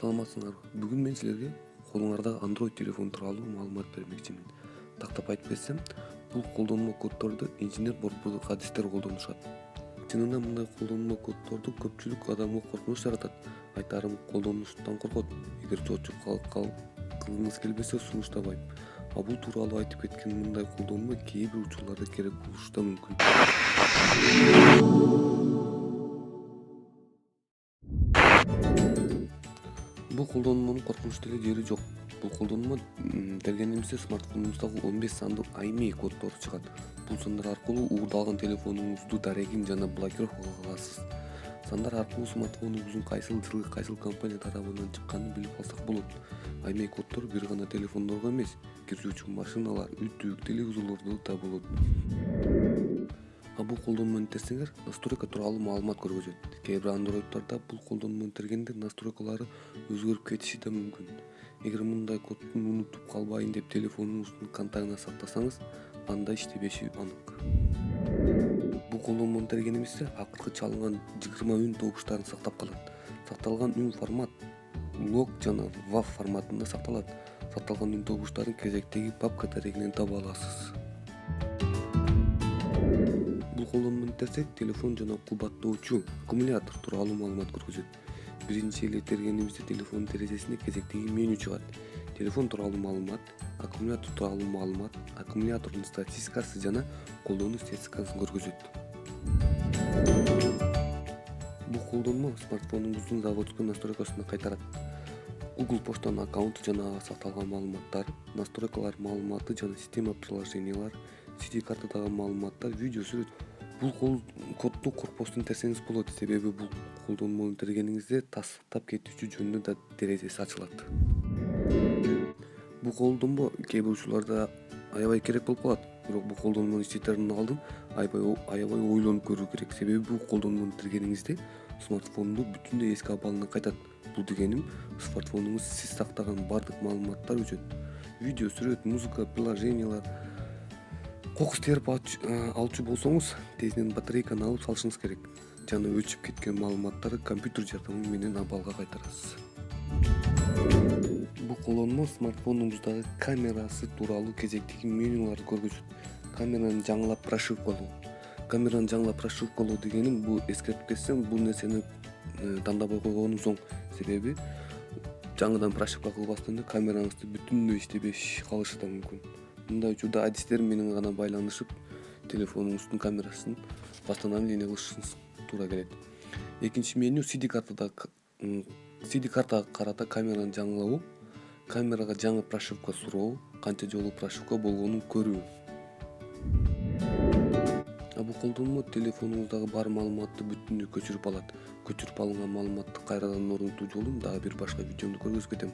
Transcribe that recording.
Саламатсыңарбы? Бүгүн мен силерге колуңарда Android телефон тууралуу маалымат бермекчимин. Тактап айтып кетсем, бул колдонмо коддорду инженер борбордук адистер колдонушат. Чынында мындай колдонмо коддорду көпчүлүк адамга коркунуч жаратат. Айтарым, колдонуштан коркот. Эгер чочуп кылгыңыз келбесе сунуштабайм. А бул тууралуу айтып кеткен мындай колдонмо кээ бир учурларда керек болушу да мүмкүн. Бул колдонмонун коркунучтуу эле жери жок. Бул колдонмо дергенибизде смартфонуңуздагы 15 сандуу IMEI коддору чыгат. Бул сандар аркылуу уурдалган телефонуңузду дарегин жана блокировка кыла аласыз. Сандар аркылуу смартфонуңуздун кайсыл жылы кайсыл компания тарабынан чыкканын билип алсак болот. IMEI коддор бир гана телефондорго эмес, киржүүчү машиналар, ütүү, телевизорлордо да болот. А бул колдонмону тергесеңер, настройка тууралуу маалымат көргөзөт. Кээ бир андроиддордо бул колдонмону тергенде настройкалары өзгөрүп кетиши да мүмкүн. Эгер мындай кодду унутуп калбайын деп телефонуңуздун контагына сактасаңыз, анда иштебеши анык. Бул колдонмону тергенибизде акыркы чалынган 20 үн добуштарын сактап калат. Сакталган үн формат log жана WAV форматында сакталат. Сакталган үн добуштарын кезектеги папка дарегинен таба аласыз. Бул колдонмону терсек, телефон жана кубаттоочу аккумулятор тууралуу маалымат көргөзөт. Биринчи эле тергенибизде телефондун терезесине кезектеги меню чыгат. Телефон тууралуу маалымат, аккумулятор тууралуу маалымат, аккумулятордун статистикасы жана колдонуу статистикасын көргөзөт. Бул колдонмо смартфонуңуздун заводской настройкасына кайтарат. Google почтанын аккаунту жана ага сакталган маалыматтар, настройкалар маалыматы жана система приложениялар, CD картадагы маалыматтар, видео, сүрөт. Бул кодду коркпостон терсеңиз болот, себеби бул колдонмону тергениңизде тастап кетүүчү жөнүндө да терезеси ачылат. Бул колдонмо кээ бир учурларда аябай керек болуп калат. Бирок бул колдонмону иштетердин алдын аябай ойлонуп көрүү керек. Себеби бул колдонмону тергениңизде смартфонду бүтүндөй эски абалына кайтат. Бул дегеним, смартфонуңуз сиз сактаган бардык маалыматтар өчөт. Видео, сүрөт, музыка, приложениялар. Кокус терип алчу болсоңуз, тезинен батарейканы алып салышыңыз керек. Жана өчүп кеткен маалыматтарды компьютер жардамы менен абалга кайтарасыз. Бул колдонмо смартфонуңуздагы камерасы тууралуу кезектеги менюларды көргөзөт. Камераны жаңылап прошивкалоо. Камераны жаңылап прошивкалоо дегеним, бул эскертип кетсем, бул нерсени тандабай койгонуңуз оң. Себеби жаңыдан прошивка кылбастан эле камераңызды бүтүндөй иштебей калышы да мүмкүн. Мындай учурда адистер менен гана байланышып, телефонуңуздун камерасын баштан эле кылышыңыз туура келет. Экинчи меню CD картага карата камераны жаңылоо, камерага жаңы прошивка суроо, канча жолу прошивка болгонун көрүү. А бул колдонмо телефонуңуздагы бар маалыматты бүтүндөй көчүрүп алат. Көчүрүп алынган маалыматты кайрадан орнотуу жолун дагы бир башка видеомду көргөзүп кетем.